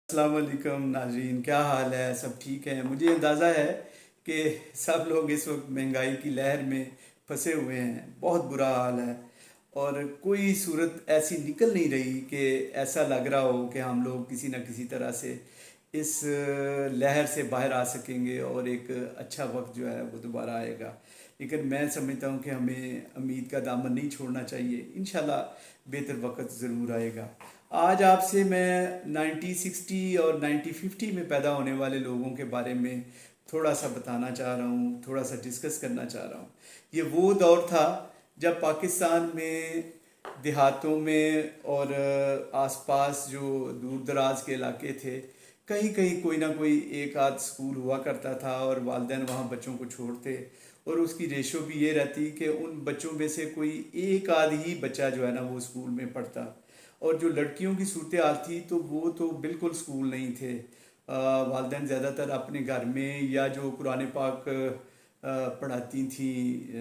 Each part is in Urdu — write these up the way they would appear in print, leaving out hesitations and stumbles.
السلام علیکم ناظرین، کیا حال ہے؟ سب ٹھیک ہیں؟ مجھے اندازہ ہے کہ سب لوگ اس وقت مہنگائی کی لہر میں پھنسے ہوئے ہیں، بہت برا حال ہے اور کوئی صورت ایسی نکل نہیں رہی کہ ایسا لگ رہا ہو کہ ہم لوگ کسی نہ کسی طرح سے اس لہر سے باہر آ سکیں گے اور ایک اچھا وقت جو ہے وہ دوبارہ آئے گا۔ لیکن میں سمجھتا ہوں کہ ہمیں امید کا دامن نہیں چھوڑنا چاہیے، انشاءاللہ بہتر وقت ضرور آئے گا۔ آج آپ سے میں 1960 اور 1950 میں پیدا ہونے والے لوگوں کے بارے میں تھوڑا سا بتانا چاہ رہا ہوں، تھوڑا سا ڈسکس کرنا چاہ رہا ہوں۔ یہ وہ دور تھا جب پاکستان میں دیہاتوں میں اور آس پاس جو دور دراز کے علاقے تھے، کہیں کہیں کوئی نہ کوئی ایک آدھ اسکول ہوا کرتا تھا اور والدین وہاں بچوں کو چھوڑتے، اور اس کی ریشو بھی یہ رہتی کہ ان بچوں میں سے کوئی ایک آدھ ہی بچہ جو ہے نا وہ اسکول میں پڑھتا، اور جو لڑکیوں کی صورتحال تھی تو وہ تو بالکل اسکول نہیں تھے۔ والدین زیادہ تر اپنے گھر میں یا جو قرآن پاک پڑھاتی تھیں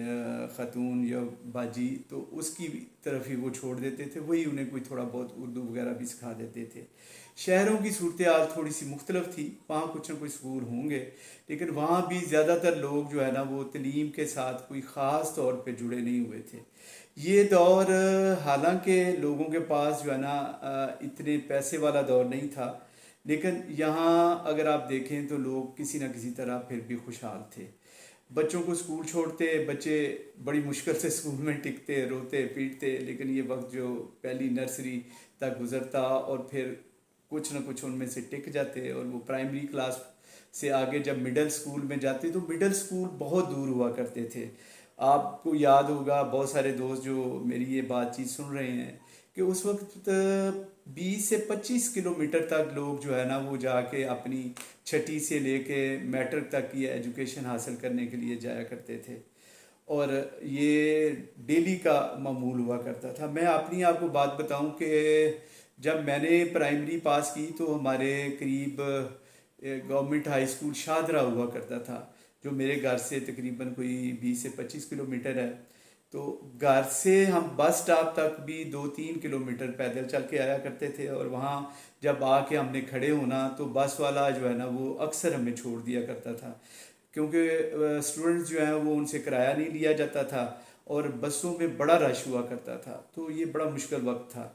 خاتون یا باجی، تو اس کی طرف ہی وہ چھوڑ دیتے تھے، وہی انہیں کوئی تھوڑا بہت اردو وغیرہ بھی سکھا دیتے تھے۔ شہروں کی صورتحال تھوڑی سی مختلف تھی، وہاں کچھ نہ کچھ اسکول ہوں گے، لیکن وہاں بھی زیادہ تر لوگ جو ہے نا وہ تعلیم کے ساتھ کوئی خاص طور پہ جڑے نہیں ہوئے تھے۔ یہ دور حالانکہ لوگوں کے پاس جو ہے نا اتنے پیسے والا دور نہیں تھا، لیکن یہاں اگر آپ دیکھیں تو لوگ کسی نہ کسی طرح پھر بھی خوشحال تھے۔ بچوں کو اسکول چھوڑتے، بچے بڑی مشکل سے اسکول میں ٹکتے، روتے پیٹتے، لیکن یہ وقت جو پہلی نرسری تک گزرتا اور پھر کچھ نہ کچھ ان میں سے ٹک جاتے، اور وہ پرائمری کلاس سے آگے جب مڈل اسکول میں جاتے تو مڈل اسکول بہت دور ہوا کرتے تھے۔ آپ کو یاد ہوگا، بہت سارے دوست جو میری یہ بات چیت سن رہے ہیں، کہ اس وقت 20 سے 25 کلومیٹر تک لوگ جو ہے نا وہ جا کے اپنی چھٹی سے لے کے میٹرک تک کی ایجوکیشن حاصل کرنے کے لیے جایا کرتے تھے، اور یہ ڈیلی کا معمول ہوا کرتا تھا۔ میں اپنی آپ کو بات بتاؤں کہ جب میں نے پرائمری پاس کی تو ہمارے قریب گورنمنٹ ہائی اسکول شاہدرہ ہوا کرتا تھا، جو میرے گھر سے تقریباً کوئی 20 سے 25 کلومیٹر ہے۔ تو گھر سے ہم بس سٹاپ تک بھی 2-3 کلومیٹر پیدل چل کے آیا کرتے تھے، اور وہاں جب آ کے ہم نے کھڑے ہونا تو بس والا جو ہے نا وہ اکثر ہمیں چھوڑ دیا کرتا تھا، کیونکہ اسٹوڈنٹس جو ہیں وہ ان سے کرایہ نہیں لیا جاتا تھا، اور بسوں میں بڑا رش ہوا کرتا تھا، تو یہ بڑا مشکل وقت تھا۔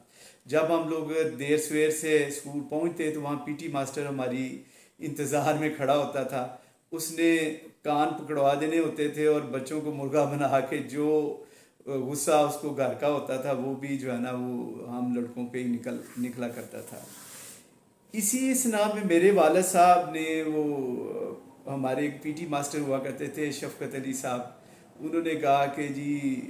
جب ہم لوگ دیر سویر سے اسکول پہنچتے تو وہاں پی ٹی ماسٹر ہماری انتظار میں کھڑا ہوتا تھا، اس نے کان پکڑوا دینے ہوتے تھے، اور بچوں کو مرغا بنا کے جو غصہ اس کو گھر کا ہوتا تھا وہ بھی جو ہے نا وہ ہم لڑکوں پہ ہی نکلا کرتا تھا۔ اسی اسنا میں میرے والد صاحب نے وہ ہمارے ایک پی ٹی ماسٹر ہوا کرتے تھے شفقت علی صاحب، انہوں نے کہا کہ جی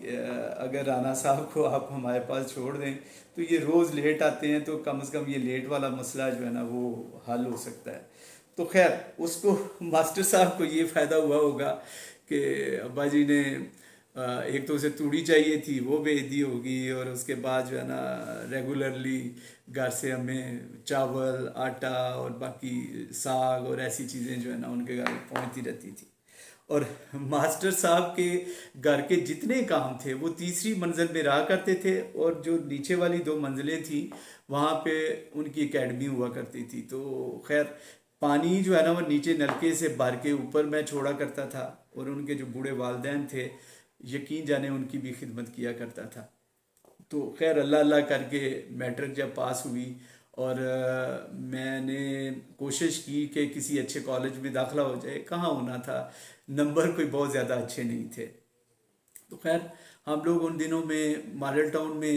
اگر رانا صاحب کو آپ ہمارے پاس چھوڑ دیں تو یہ روز لیٹ آتے ہیں، تو کم از کم یہ لیٹ والا مسئلہ جو ہے نا وہ حل ہو سکتا ہے۔ تو خیر اس کو ماسٹر صاحب کو یہ فائدہ ہوا ہوگا کہ ابا جی نے ایک تو اسے توڑی چاہیے تھی وہ بھیج دی ہوگی، اور اس کے بعد جو ہے نا ریگولرلی گھر سے ہمیں چاول آٹا اور باقی ساگ اور ایسی چیزیں جو ہے نا ان کے گھر پہنچتی رہتی تھی، اور ماسٹر صاحب کے گھر کے جتنے کام تھے وہ تیسری منزل میں رہا کرتے تھے، اور جو نیچے والی 2 منزلیں تھیں وہاں پہ ان کی اکیڈمی ہوا کرتی تھی۔ تو خیر پانی جو ہے نا وہ نیچے نلکے سے بھر کے اوپر میں چھوڑا کرتا تھا، اور ان کے جو بوڑھے والدین تھے یقین جانے ان کی بھی خدمت کیا کرتا تھا۔ تو خیر اللہ اللہ کر کے میٹرک جب پاس ہوئی، اور میں نے کوشش کی کہ کسی اچھے کالج میں داخلہ ہو جائے، کہاں ہونا تھا، نمبر کوئی بہت زیادہ اچھے نہیں تھے۔ تو خیر ہم لوگ ان دنوں میں ماڈل ٹاؤن میں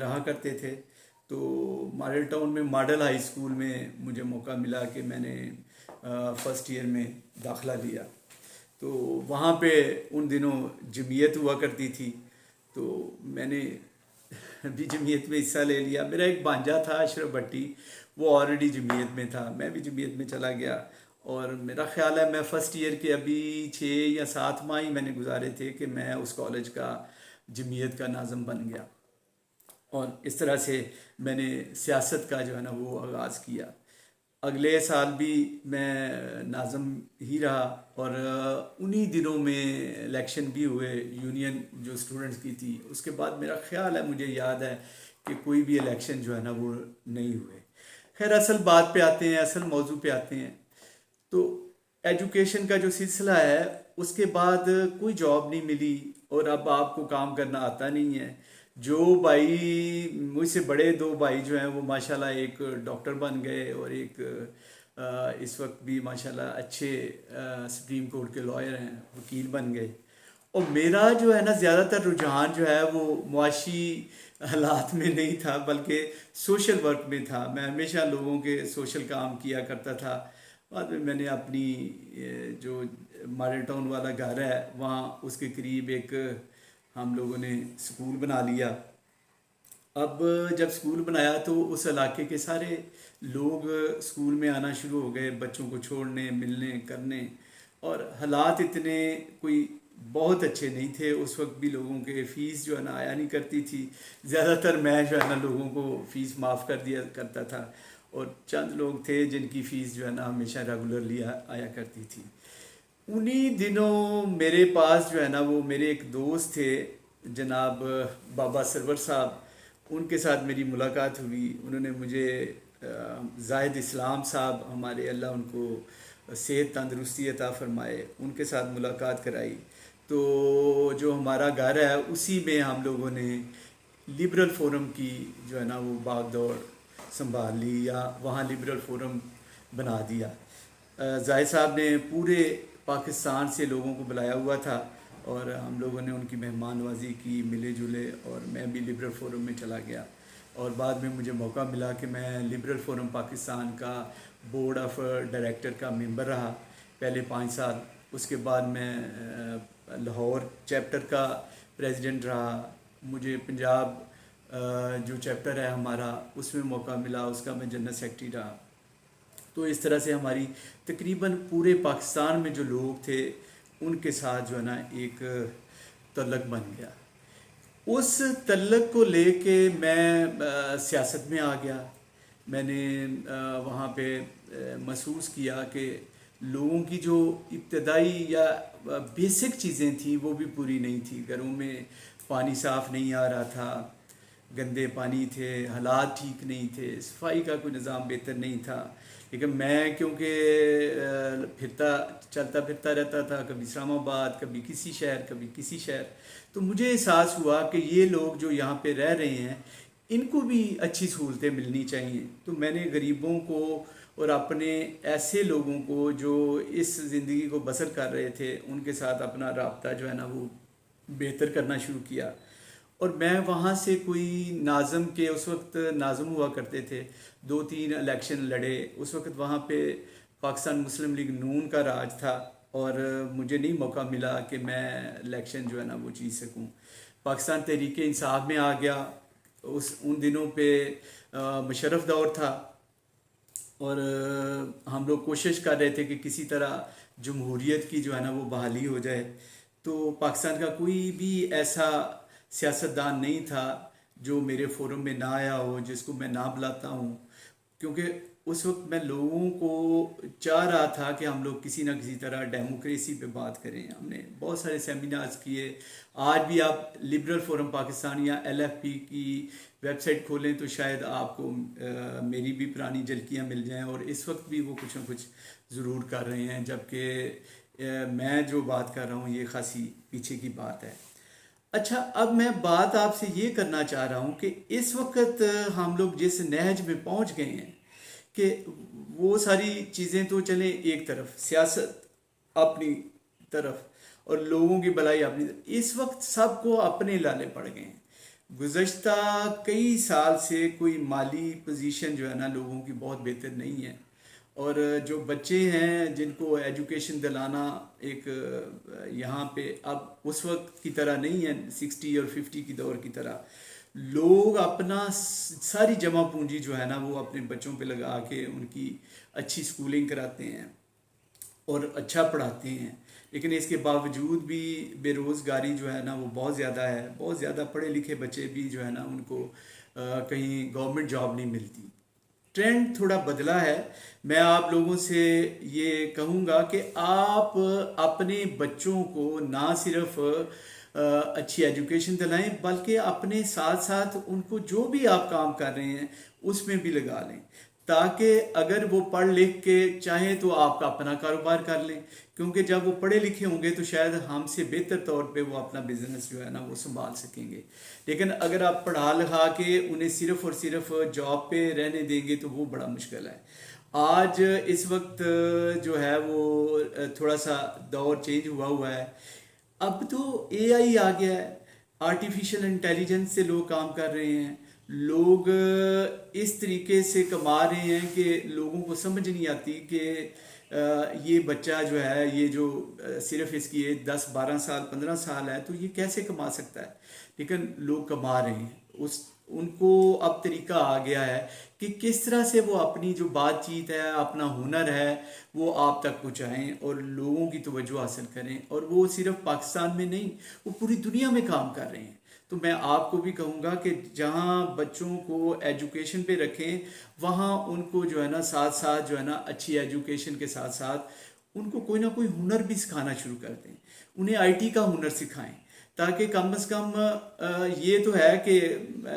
رہا کرتے تھے، تو ماڈل ٹاؤن میں ماڈل ہائی اسکول میں مجھے موقع ملا کہ میں نے فرسٹ ایئر میں داخلہ لیا۔ تو وہاں پہ ان دنوں جمعیت ہوا کرتی تھی، تو میں نے بھی جمعیت میں حصہ لے لیا۔ میرا ایک بھانجا تھا اشرف بھٹی، وہ آلریڈی جمعیت میں تھا، میں بھی جمعیت میں چلا گیا، اور میرا خیال ہے میں فرسٹ ایئر کے ابھی 6 یا 7 ماہ ہی میں نے گزارے تھے کہ میں اس کالج کا جمعیت کا ناظم بن گیا، اور اس طرح سے میں نے سیاست کا جو ہے نا وہ آغاز کیا۔ اگلے سال بھی میں ناظم ہی رہا، اور انہی دنوں میں الیکشن بھی ہوئے یونین جو اسٹوڈنٹس کی تھی، اس کے بعد میرا خیال ہے مجھے یاد ہے کہ کوئی بھی الیکشن جو ہے نا وہ نہیں ہوئے۔ خیر اصل بات پہ آتے ہیں، اصل موضوع پہ آتے ہیں. تو ایجوکیشن کا جو سلسلہ ہے، اس کے بعد کوئی جاب نہیں ملی، اور اب آپ کو کام کرنا آتا نہیں ہے. جو بھائی مجھ سے بڑے، دو بھائی جو ہیں وہ ماشاءاللہ ایک ڈاکٹر بن گئے، اور ایک اس وقت بھی ماشاءاللہ اچھے سپریم کورٹ کے لائر ہیں، وکیل بن گئے. اور میرا جو ہے نا زیادہ تر رجحان جو ہے وہ معاشی حالات میں نہیں تھا، بلکہ سوشل ورک میں تھا. میں ہمیشہ لوگوں کے سوشل کام کیا کرتا تھا. بعد میں نے اپنی جو ماڈل ٹاؤن والا گھر ہے وہاں اس کے قریب ایک ہم لوگوں نے سکول بنا لیا. اب جب سکول بنایا تو اس علاقے کے سارے لوگ سکول میں آنا شروع ہو گئے، بچوں کو چھوڑنے، ملنے کرنے. اور حالات اتنے کوئی بہت اچھے نہیں تھے اس وقت بھی. لوگوں کے فیس جو ہے نا آیا نہیں کرتی تھی. زیادہ تر میں جو ہے نا لوگوں کو فیس معاف کر دیا کرتا تھا، اور چند لوگ تھے جن کی فیس جو ہے نا ہمیشہ ریگولرلی آیا کرتی تھی. انہی دنوں میرے پاس جو ہے نا وہ میرے ایک دوست تھے جناب بابا سرور صاحب. ان کے ساتھ میری ملاقات ہوئی. انہوں نے مجھے زاہد اسلام صاحب، ہمارے اللہ ان کو صحت تندرستی عطا فرمائے، ان کے ساتھ ملاقات کرائی. تو جو ہمارا گھر ہے اسی میں ہم لوگوں نے لبرل فورم کی جو ہے نا وہ باغ دوڑ سنبھال لی، یا وہاں لبرل فورم بنا دیا. زاہد صاحب نے پورے پاکستان سے لوگوں کو بلایا ہوا تھا، اور ہم لوگوں نے ان کی مہمان نوازی کی، ملے جلے، اور میں بھی لبرل فورم میں چلا گیا. اور بعد میں مجھے موقع ملا کہ میں لبرل فورم پاکستان کا بورڈ آف ڈائریکٹر کا ممبر رہا پہلے 5 سال. اس کے بعد میں لاہور چیپٹر کا پریزیڈنٹ رہا. مجھے پنجاب جو چیپٹر ہے ہمارا اس میں موقع ملا، اس کا میں جنرل سیکرٹری رہا. تو اس طرح سے ہماری تقریباً پورے پاکستان میں جو لوگ تھے ان کے ساتھ جو ہے نا ایک تعلق بن گیا. اس تعلق کو لے کے میں سیاست میں آ گیا. میں نے وہاں پہ محسوس کیا کہ لوگوں کی جو ابتدائی یا بیسک چیزیں تھیں وہ بھی پوری نہیں تھیں. گھروں میں پانی صاف نہیں آ رہا تھا، گندے پانی تھے، حالات ٹھیک نہیں تھے، صفائی کا کوئی نظام بہتر نہیں تھا. لیکن میں کیونکہ چلتا پھرتا رہتا تھا، کبھی اسلام آباد، کبھی کسی شہر، کبھی کسی شہر، تو مجھے احساس ہوا کہ یہ لوگ جو یہاں پہ رہ رہے ہیں ان کو بھی اچھی سہولتیں ملنی چاہیے. تو میں نے غریبوں کو اور اپنے ایسے لوگوں کو جو اس زندگی کو بسر کر رہے تھے ان کے ساتھ اپنا رابطہ جو ہے نا وہ بہتر کرنا شروع کیا. اور میں وہاں سے کوئی ناظم کے، اس وقت ناظم ہوا کرتے تھے، 2-3 الیکشن لڑے. اس وقت وہاں پہ پاکستان مسلم لیگ نون کا راج تھا، اور مجھے نہیں موقع ملا کہ میں الیکشن جو ہے نا وہ جیت سکوں. پاکستان تحریک انصاف میں آ گیا. ان دنوں پہ مشرف دور تھا، اور ہم لوگ کوشش کر رہے تھے کہ کسی طرح جمہوریت کی جو ہے نا وہ بحالی ہو جائے. تو پاکستان کا کوئی بھی ایسا سیاستدان نہیں تھا جو میرے فورم میں نہ آیا ہو، جس کو میں نہ بلاتا ہوں. کیونکہ اس وقت میں لوگوں کو چاہ رہا تھا کہ ہم لوگ کسی نہ کسی طرح ڈیموکریسی پہ بات کریں. ہم نے بہت سارے سیمینارز کیے. آج بھی آپ لبرل فورم پاکستان یا LFP کی ویب سائٹ کھولیں تو شاید آپ کو میری بھی پرانی جھلکیاں مل جائیں، اور اس وقت بھی وہ کچھ نہ کچھ ضرور کر رہے ہیں. جبکہ میں جو بات کر رہا ہوں یہ خاصی پیچھے کی بات ہے. اچھا، اب میں بات آپ سے یہ کرنا چاہ رہا ہوں کہ اس وقت ہم لوگ جس نہج میں پہنچ گئے ہیں کہ وہ ساری چیزیں تو چلیں ایک طرف، سیاست اپنی طرف اور لوگوں کی بھلائی اپنی طرف، اس وقت سب کو اپنے لالے پڑ گئے ہیں. گزشتہ کئی سال سے کوئی مالی پوزیشن جو ہے نا لوگوں کی بہت بہتر نہیں ہے، اور جو بچے ہیں جن کو ایجوکیشن دلانا ایک یہاں پہ اب اس وقت کی طرح نہیں ہے، 60 اور 50 کی دور کی طرح. لوگ اپنا ساری جمع پونجی جو ہے نا وہ اپنے بچوں پہ لگا کے ان کی اچھی سکولنگ کراتے ہیں اور اچھا پڑھاتے ہیں. لیکن اس کے باوجود بھی بے روزگاری جو ہے نا وہ بہت زیادہ ہے. بہت زیادہ پڑھے لکھے بچے بھی جو ہے نا ان کو کہیں گورنمنٹ جاب نہیں ملتی. ٹرینڈ تھوڑا بدلا ہے. میں آپ لوگوں سے یہ کہوں گا کہ آپ اپنے بچوں کو نہ صرف اچھی ایجوکیشن دلائیں بلکہ اپنے ساتھ ساتھ ان کو جو بھی آپ کام کر رہے ہیں اس میں بھی لگا لیں، تاکہ اگر وہ پڑھ لکھ کے چاہیں تو آپ کا اپنا کاروبار کر لیں، کیونکہ جب وہ پڑھے لکھے ہوں گے تو شاید ہم سے بہتر طور پہ وہ اپنا بزنس جو ہے نا وہ سنبھال سکیں گے۔ لیکن اگر آپ پڑھا لکھا کے انہیں صرف اور صرف جاب پہ رہنے دیں گے تو وہ بڑا مشکل ہے۔ آج اس وقت جو ہے وہ تھوڑا سا دور چینج ہوا ہے، اب تو اے آئی آ گیا ہے، آرٹیفیشل انٹیلیجنس سے لوگ کام کر رہے ہیں، لوگ اس طریقے سے کما رہے ہیں کہ لوگوں کو سمجھ نہیں آتی کہ یہ بچہ جو ہے، یہ جو صرف اس کی ایج 10 12 سال 15 سال ہے تو یہ کیسے کما سکتا ہے، لیکن لوگ کما رہے ہیں۔ ان کو اب طریقہ آ گیا ہے کہ کس طرح سے وہ اپنی جو بات چیت ہے، اپنا ہنر ہے، وہ آپ تک پہنچائیں اور لوگوں کی توجہ حاصل کریں، اور وہ صرف پاکستان میں نہیں، وہ پوری دنیا میں کام کر رہے ہیں۔ تو میں آپ کو بھی کہوں گا کہ جہاں بچوں کو ایجوکیشن پہ رکھیں، وہاں ان کو جو ہے نا ساتھ ساتھ جو ہے نا اچھی ایجوکیشن کے ساتھ ساتھ ان کو کوئی نہ کوئی ہنر بھی سکھانا شروع کر دیں، انہیں آئی ٹی کا ہنر سکھائیں، تاکہ کم از کم یہ تو ہے کہ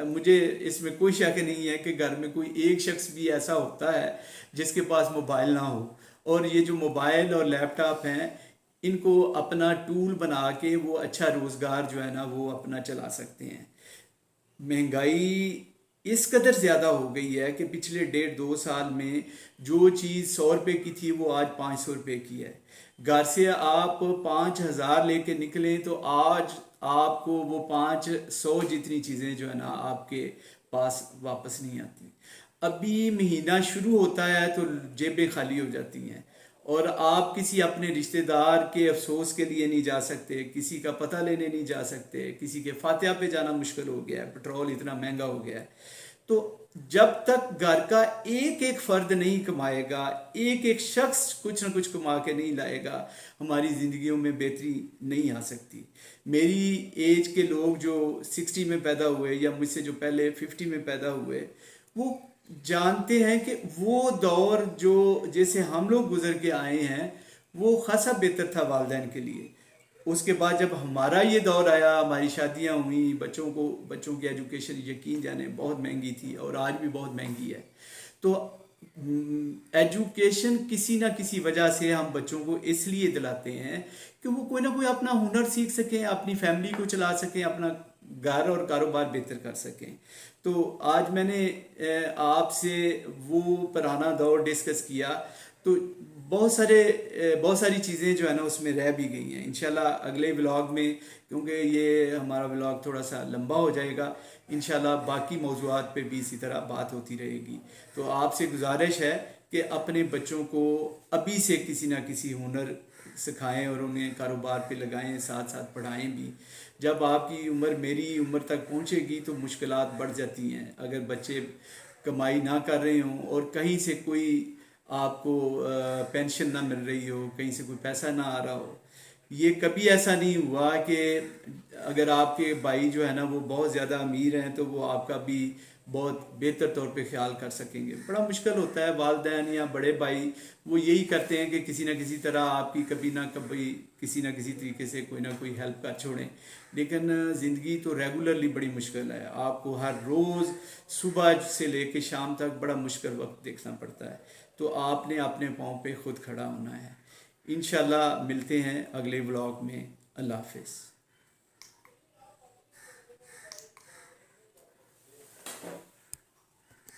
مجھے اس میں کوئی شک نہیں ہے کہ گھر میں کوئی ایک شخص بھی ایسا ہوتا ہے جس کے پاس موبائل نہ ہو، اور یہ جو موبائل اور لیپ ٹاپ ہیں ان کو اپنا ٹول بنا کے وہ اچھا روزگار جو ہے نا وہ اپنا چلا سکتے ہیں۔ مہنگائی اس قدر زیادہ ہو گئی ہے کہ پچھلے 1.5 2 سال میں جو چیز 100 روپے کی تھی وہ آج 500 روپے کی ہے۔ گھر سے آپ 5,000 لے کے نکلیں تو آج آپ کو وہ 500 جتنی چیزیں جو ہے نا آپ کے پاس واپس نہیں آتی۔ ابھی مہینہ شروع ہوتا ہے تو جیبیں خالی ہو جاتی ہیں، اور آپ کسی اپنے رشتہ دار کے افسوس کے لیے نہیں جا سکتے، کسی کا پتہ لینے نہیں جا سکتے، کسی کے فاتحہ پہ جانا مشکل ہو گیا ہے، پٹرول اتنا مہنگا ہو گیا ہے۔ تو جب تک گھر کا ایک ایک فرد نہیں کمائے گا، ایک ایک شخص کچھ نہ کچھ کما کے نہیں لائے گا، ہماری زندگیوں میں بہتری نہیں آ سکتی۔ میری ایج کے لوگ جو 60 میں پیدا ہوئے یا مجھ سے جو پہلے 50 میں پیدا ہوئے، وہ جانتے ہیں کہ وہ دور جو جیسے ہم لوگ گزر کے آئے ہیں وہ خاصا بہتر تھا والدین کے لیے۔ اس کے بعد جب ہمارا یہ دور آیا، ہماری شادیاں ہوئیں، بچوں کی ایجوکیشن یقین جانے بہت مہنگی تھی اور آج بھی بہت مہنگی ہے۔ تو ایجوکیشن کسی نہ کسی وجہ سے ہم بچوں کو اس لیے دلاتے ہیں کہ وہ کوئی نہ کوئی اپنا ہنر سیکھ سکیں، اپنی فیملی کو چلا سکیں، اپنا گھر اور کاروبار بہتر کر سکیں۔ تو آج میں نے آپ سے وہ پرانا دور ڈسکس کیا، تو بہت ساری چیزیں جو ہے نا اس میں رہ بھی گئی ہیں۔ انشاءاللہ اگلے ولاگ میں، کیونکہ یہ ہمارا ولاگ تھوڑا سا لمبا ہو جائے گا، انشاءاللہ باقی موضوعات پہ بھی اسی طرح بات ہوتی رہے گی۔ تو آپ سے گزارش ہے کہ اپنے بچوں کو ابھی سے کسی نہ کسی ہنر سکھائیں اور انہیں کاروبار پہ لگائیں، ساتھ ساتھ پڑھائیں بھی۔ جب آپ کی عمر میری عمر تک پہنچے گی تو مشکلات بڑھ جاتی ہیں، اگر بچے کمائی نہ کر رہے ہوں اور کہیں سے کوئی آپ کو پینشن نہ مل رہی ہو، کہیں سے کوئی پیسہ نہ آ رہا ہو۔ یہ کبھی ایسا نہیں ہوا کہ اگر آپ کے بھائی جو ہے نا وہ بہت زیادہ امیر ہیں تو وہ آپ کا بھی بہت بہتر طور پہ خیال کر سکیں گے۔ بڑا مشکل ہوتا ہے، والدین یا بڑے بھائی وہ یہی کرتے ہیں کہ کسی نہ کسی طرح آپ کی کبھی نہ کبھی کسی نہ کسی طریقے سے کوئی نہ کوئی ہیلپ کر چھوڑیں، لیکن زندگی تو ریگولرلی بڑی مشکل ہے۔ آپ کو ہر روز صبح سے لے کے شام تک بڑا مشکل وقت دیکھنا پڑتا ہے، تو آپ نے اپنے پاؤں پہ خود کھڑا ہونا ہے۔ انشاءاللہ ملتے ہیں اگلے ولاگ میں۔ اللہ حافظ۔